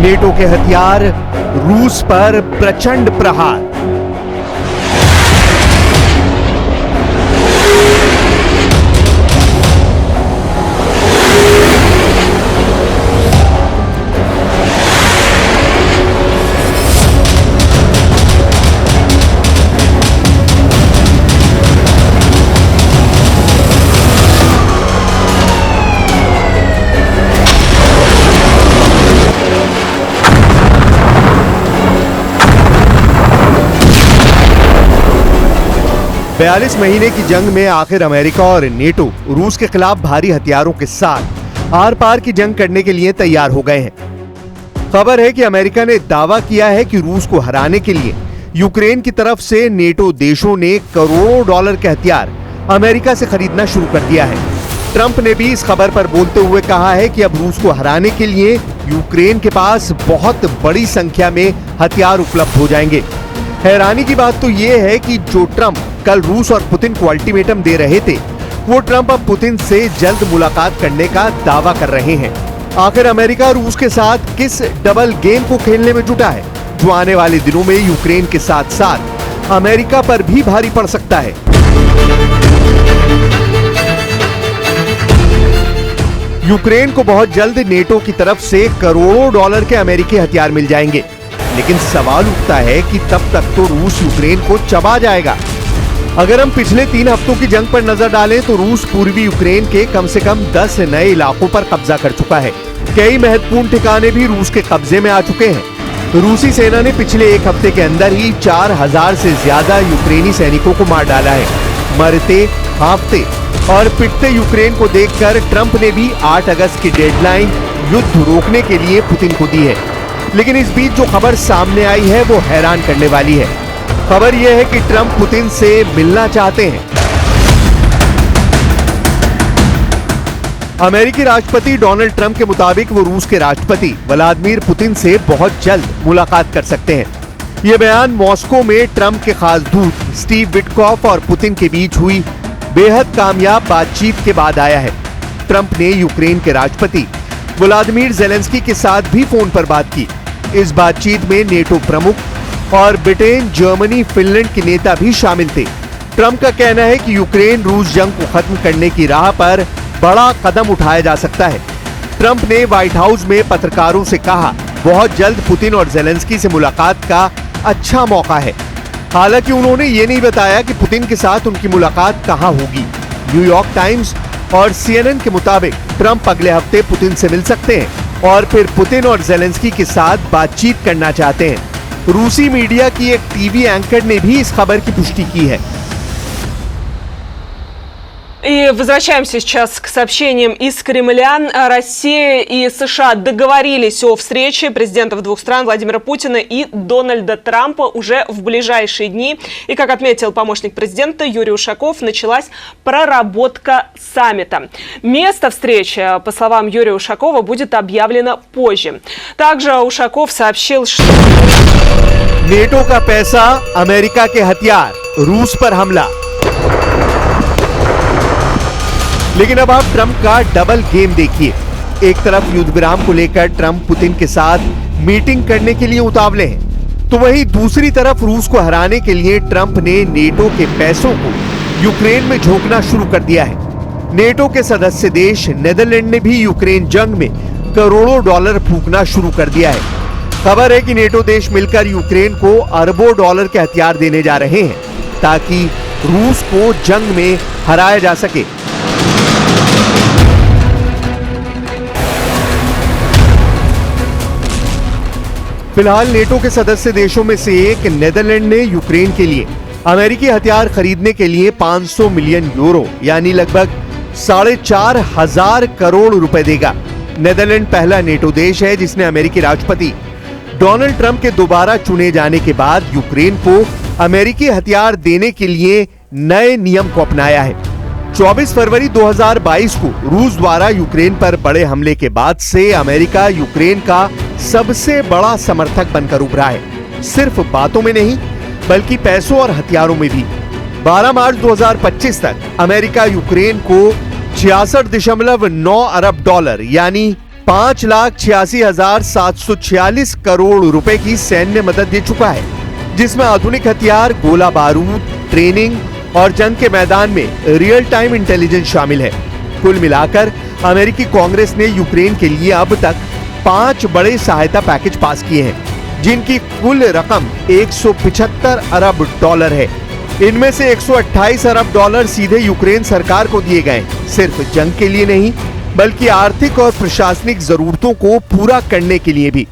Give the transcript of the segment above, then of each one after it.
NATO के हथियार, रूस पर प्रचंड प्रहार। बयालीस महीने की जंग में आखिर अमेरिका और नेटो रूस के खिलाफ भारी हथियारों के साथ आर पार की जंग करने के लिए तैयार हो गए हैं। खबर है कि अमेरिका ने दावा किया है कि रूस को हराने के लिए यूक्रेन की तरफ से नेटो देशों ने करोड़ों डॉलर के हथियार अमेरिका से खरीदना शुरू कर दिया है। ट्रंप ने भी इस खबर पर बोलते हुए कहा है कि अब रूस को हराने के लिए यूक्रेन के पास बहुत बड़ी संख्या में हथियार उपलब्ध हो जाएंगे। हैरानी की बात तो ये है कि जो ट्रंप कल रूस और पुतिन को अल्टीमेटम दे रहे थे, वो ट्रंप अब पुतिन से जल्द मुलाकात करने का दावा कर रहे हैं। आखिर अमेरिका रूस के साथ किस डबल गेम को खेलने में जुटा है, जो आने वाले दिनों में यूक्रेन के साथ साथ अमेरिका पर भी भारी पड़ सकता है। यूक्रेन को बहुत जल्द नेटो की तरफ से करोड़ों डॉलर के अमेरिकी हथियार मिल जाएंगे, लेकिन सवाल उठता है कि तब तक तो रूस यूक्रेन को चबा जाएगा। अगर हम पिछले 3 हफ्तों की जंग पर नजर डालें तो रूस पूर्वी यूक्रेन के कम से कम 10 नए इलाकों पर कब्जा कर चुका है। कई महत्वपूर्ण ठिकाने भी रूस के कब्जे में आ चुके हैं। रूसी सेना ने पिछले 1 हफ्ते के अंदर ही 4000 से ज्यादा यूक्रेनी सैनिकों को मार डाला है। मरते, हाँफते और पिटते यूक्रेन को देखकर ट्रंप ने भी 8 अगस्त की डेडलाइन युद्ध रोकने के लिए पुतिन को दी है। लेकिन इस बीच जो खबर सामने आई है वो हैरान करने वाली है। खबर यह है कि ट्रंप पुतिन से मिलना चाहते हैं। अमेरिकी राष्ट्रपति डोनाल्ड ट्रंप के मुताबिक वो रूस के राष्ट्रपति व्लादिमीर पुतिन से बहुत जल्द मुलाकात कर सकते हैं। ये बयान मॉस्को में ट्रंप के खास दूत स्टीव विटकॉफ और पुतिन के बीच हुई बेहद कामयाब बातचीत के बाद आया है। ट्रंप ने यूक्रेन के राष्ट्रपति व्लादिमीर ज़ेलेंस्की के साथ भी फोन पर बात की। इस बातचीत में नेटो प्रमुख और ब्रिटेन, जर्मनी, फिनलैंड के नेता भी शामिल थे। ट्रंप का कहना है कि यूक्रेन रूस जंग को खत्म करने की राह पर बड़ा कदम उठाया जा सकता है। ट्रंप ने व्हाइट हाउस में पत्रकारों से कहा, बहुत जल्द पुतिन और ज़ेलेंस्की से मुलाकात का अच्छा मौका है। हालांकि उन्होंने ये नहीं बताया कि पुतिन के साथ उनकी मुलाकात कहां होगी। न्यूयॉर्क टाइम्स और CNN के मुताबिक ट्रंप अगले हफ्ते पुतिन से मिल सकते हैं और फिर पुतिन और ज़ेलेंस्की के साथ बातचीत करना चाहते हैं। रूसी मीडिया की एक टीवी एंकर ने भी इस खबर की पुष्टि की है। И возвращаемся сейчас к сообщениям из Кремля. Россия и США договорились о встрече президентов двух стран Владимира Путина и Дональда Трампа уже в ближайшие дни. И, как отметил помощник президента Юрий Ушаков, началась проработка саммита. Место встречи, по словам Юрия Ушакова, будет объявлено позже. Также Ушаков сообщил, что... नेटो का पैसा, अमेरिका के हथियार, रूस पर हमला। लेकिन अब आप ट्रंप का डबल गेम देखिए। एक तरफ युद्ध विराम को लेकर ट्रंप पुतिन के साथ मीटिंग करने के लिए उतावले हैं, तो वहीं दूसरी तरफ रूस को हराने के लिए ट्रंप ने नेटो के पैसों को यूक्रेन में झोंकना शुरू कर दिया है। नेटो के सदस्य देश नेदरलैंड ने भी यूक्रेन जंग में करोड़ों डॉलर फूंकना शुरू कर दिया है। खबर है कि नेटो देश मिलकर यूक्रेन को अरबों डॉलर के हथियार देने जा रहे हैं ताकि रूस को जंग में हराया जा सके। फिलहाल नेटो के सदस्य देशों में से एक नेदरलैंड ने यूक्रेन के लिए अमेरिकी हथियार खरीदने के लिए 500 मिलियन यूरो यानी लगभग 4,500 करोड़ रुपए देगा। नेदरलैंड पहला नेटो देश है जिसने अमेरिकी राष्ट्रपति डोनाल्ड ट्रंप के दोबारा चुने जाने के बाद यूक्रेन को अमेरिकी हथियार देने के लिए नए नियम को अपनाया है। 24 फरवरी 2022 को रूस द्वारा यूक्रेन पर बड़े हमले के बाद से अमेरिका यूक्रेन का सबसे बड़ा समर्थक बनकर उभरा है। सिर्फ बातों में नहीं बल्कि पैसों और हथियारों में भी। 12 मार्च 2025 तक अमेरिका यूक्रेन को 66.9 अरब डॉलर यानी 5,86,746 करोड़ रुपए की सैन्य मदद दे चुका है, जिसमें आधुनिक हथियार, गोला बारूद, ट्रेनिंग और जंग के मैदान में रियल टाइम इंटेलिजेंस शामिल है। कुल मिलाकर अमेरिकी कांग्रेस ने यूक्रेन के लिए अब तक 5 बड़े सहायता पैकेज पास किए हैं, जिनकी कुल रकम 175 अरब डॉलर है। इनमें से 128 अरब डॉलर सीधे यूक्रेन सरकार को दिए गए, सिर्फ जंग के लिए नहीं बल्कि आर्थिक और प्रशासनिक जरूरतों को पूरा करने के लिए भी।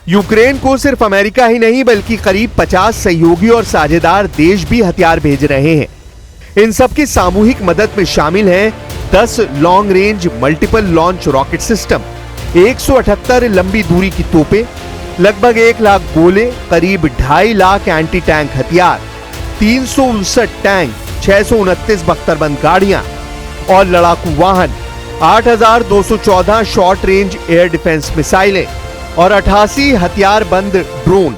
यूक्रेन को सिर्फ अमेरिका ही नहीं बल्कि करीब 50 सहयोगी और साझेदार देश भी हथियार भेज रहे हैं। इन सबकी सामूहिक मदद में शामिल हैं 10 long range multiple launch rocket system, 178 लंबी दूरी की तोपें, लगभग 1 लाख गोले, करीब 2.5 लाख एंटी टैंक हथियार, 359 टैंक, 629 बख्तरबंद गाड़ियां और लड़ाकू वाहन, 8,214 शॉर्ट रेंज एयर डिफेंस मिसाइलें और 88 हथियारबंद ड्रोन।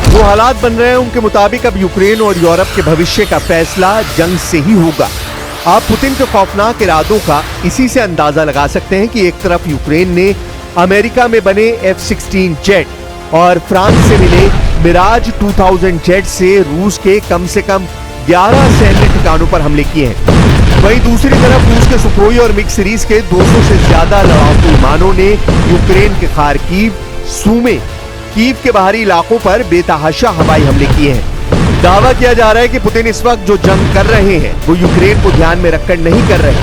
जो हालात बन रहे हैं उनके मुताबिक अब यूक्रेन और यूरोप के भविष्य का फैसला जंग से ही होगा। आप पुतिन के खौफनाक इरादों का इसी से अंदाजा लगा सकते हैं कि एक तरफ यूक्रेन ने अमेरिका में बने F-16 जेट और फ्रांस से मिले मिराज 2000 जेट से रूस के कम से कम 11 सैन्य ठिकानों पर हमले किए हैं। वहीं दूसरी तरफ रूस के सुखोई और मिग सीरीज के 200 से ज्यादा लड़ाकू विमानों ने यूक्रेन के खार्किव, सूमे, कीव के बाहरी इलाकों पर बेतहाशा हवाई हमले किए हैं। दावा किया जा रहा है कि पुतिन इस वक्त जो जंग कर रहे हैं वो यूक्रेन को ध्यान में रखकर नहीं कर रहे,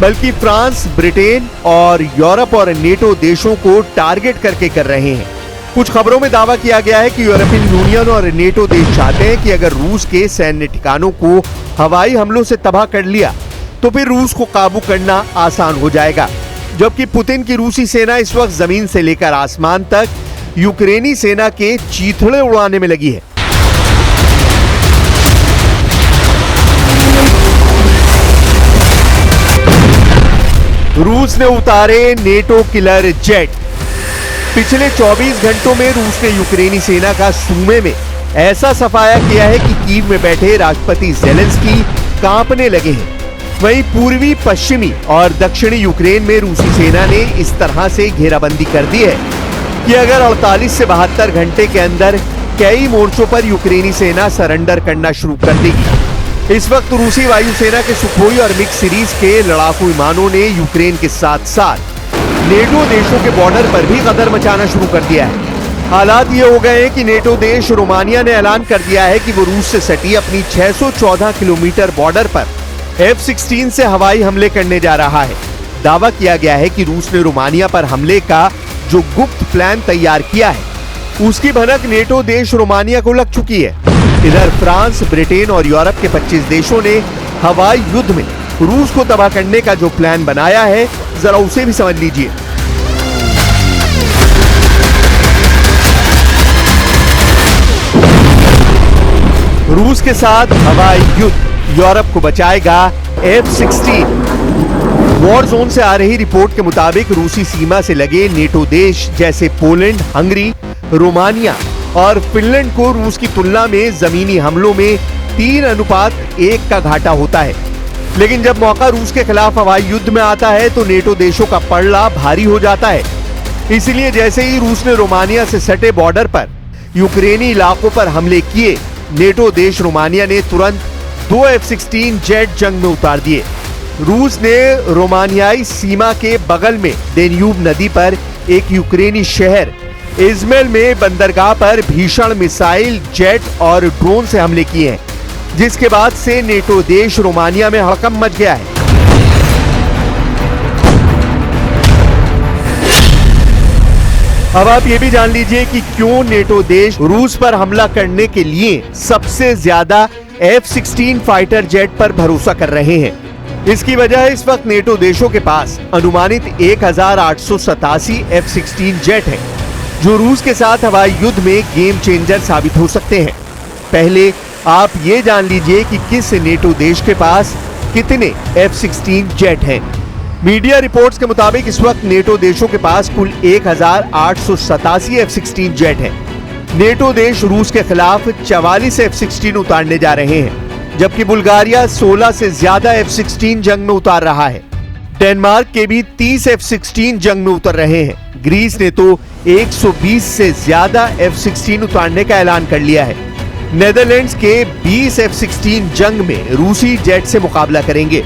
बल्कि फ्रांस, ब्रिटेन और यूरोप और नेटो देशों को टारगेट करके कर रहे हैं। कुछ खबरों में दावा किया गया है कि यूरोपियन यूनियन और नेटो देश चाहते हैं कि अगर रूस के सैन्य ठिकानों को हवाई हमलों से तबाह कर लिया तो फिर रूस को काबू करना आसान हो जाएगा। जबकि पुतिन की रूसी सेना इस वक्त जमीन से लेकर आसमान तक यूक्रेनी सेना के चीथड़े उड़ाने में लगी है। रूस ने उतारे नेटो किलर जेट। पिछले 24 घंटों में रूस ने यूक्रेनी सेना का सूमे में ऐसा सफाया किया है कि कीव में बैठे राष्ट्रपति ज़ेलेंस्की कांपने लगे हैं। वहीं पूर्वी, पश्चिमी और दक्षिणी यूक्रेन में रूसी सेना ने इस तरह से घेराबंदी कर दी है कि अगर 48 से 72 घंटे के अंदर कई मोर्चों पर यूक्रेनी सेना सरेंडर करना शुरू कर देगी। इस वक्त रूसी वायुसेना के सुखोई और मिग सीरीज के लड़ाकू विमानों ने यूक्रेन के साथ साथ नेटो देशों के बॉर्डर पर भी कदर मचाना शुरू कर दिया है। हालात ये हो गए हैं कि नेटो देश रोमानिया ने ऐलान कर दिया है कि वो रूस से सटी अपनी 614 किलोमीटर बॉर्डर पर F-16 से हवाई हमले करने जा रहा है। दावा किया गया है कि रूस ने रोमानिया पर हमले का जो गुप्त प्लान तैयार किया है उसकी भनक नेटो देश रोमानिया को लग चुकी है। इधर फ्रांस, ब्रिटेन और यूरोप के 25 देशों ने हवाई युद्ध में रूस को तबाह करने का जो प्लान बनाया है, जरा उसे भी समझ लीजिए। रूस के साथ हवाई युद्ध यूरोप को बचाएगा F-16। वॉर जोन से आ रही रिपोर्ट के मुताबिक रूसी सीमा से लगे नेटो देश जैसे पोलैंड, हंगरी, रोमानिया और फिनलैंड को रूस की तुलना में जमीनी हमलों में 3:1 का घाटा होता है। लेकिन जब मौका रूस के खिलाफ हवाई युद्ध में आता है तो नेटो देशों का पलड़ा भारी हो जाता है। इसलिए जैसे ही रूस ने रोमानिया से सटे बॉर्डर पर यूक्रेनी इलाकों पर हमले किए, नेटो देश रोमानिया ने तुरंत 2 F-16 जेट जंग में उतार दिए। रूस ने रोमानियाई सीमा के बगल में डेन्यूब नदी पर एक यूक्रेनी शहर इज़्माइल में बंदरगाह पर भीषण मिसाइल, जेट और ड्रोन से हमले किए हैं, जिसके बाद से नेटो देश रोमानिया में हड़कंप मच गया है। अब आप ये भी जान लीजिए कि क्यों नेटो देश रूस पर हमला करने के लिए सबसे ज्यादा F-16 फाइटर जेट पर भरोसा कर रहे हैं। इसकी वजह है इस वक्त नेटो देशों के पास अनुमानित 1887 F-16 जेट हैं, जो रूस के साथ हवाई युद्ध में गेम चेंजर साबित हो सकते हैं। पहले आप ये जान लीजिए कि किस नेटो देश के पास कितने F-16 जेट हैं। मीडिया रिपोर्ट्स के मुताबिक इस वक्त नेटो देशों के पास कुल 1887 F-16 जेट हैं। नेटो देश रूस के खिलाफ 44 F-16 उतारने जा रहे हैं, जबकि बुल्गारिया 16 से ज्यादा F-16 जंग में उतार रहा है। डेनमार्क के भी 30 F-16 जंग में उतर रहे हैं। ग्रीस ने तो 120 से ज्यादा F-16 उतारने का ऐलान कर लिया है। नेदरलैंड्स के 20 F-16 जंग में रूसी जेट से मुकाबला करेंगे,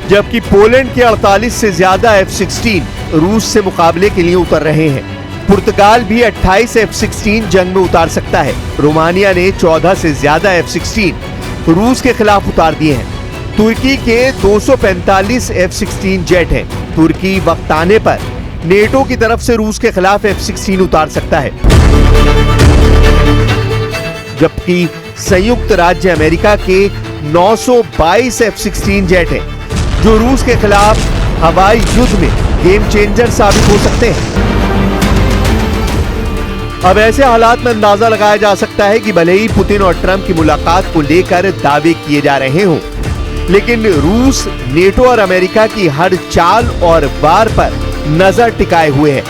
जबकि पोलैंड के 48 से ज्यादा F-16 रूस से मुकाबले के लिए उतर रहे हैं। पुर्तगाल भी 28 F-16 जंग में उतार सकता है। रोमानिया ने 14 से ज्यादा F-16 रूस के खिलाफ उतार दिए हैं। तुर्की के 245 F-16 जेट हैं। तुर्की वक्त आने पर नेटो की तरफ से रूस के खिलाफ F-16 उतार सकता है, जबकि संयुक्त राज्य अमेरिका के 922 F-16 जेट हैं, जो रूस के खिलाफ हवाई युद्ध में गेम चेंजर साबित हो सकते हैं। अब ऐसे हालात में अंदाजा लगाया जा सकता है कि भले ही पुतिन और ट्रंप की मुलाकात को लेकर दावे किए जा रहे हों, लेकिन रूस नेटो और अमेरिका की हर चाल और वार पर नजर टिकाए हुए है।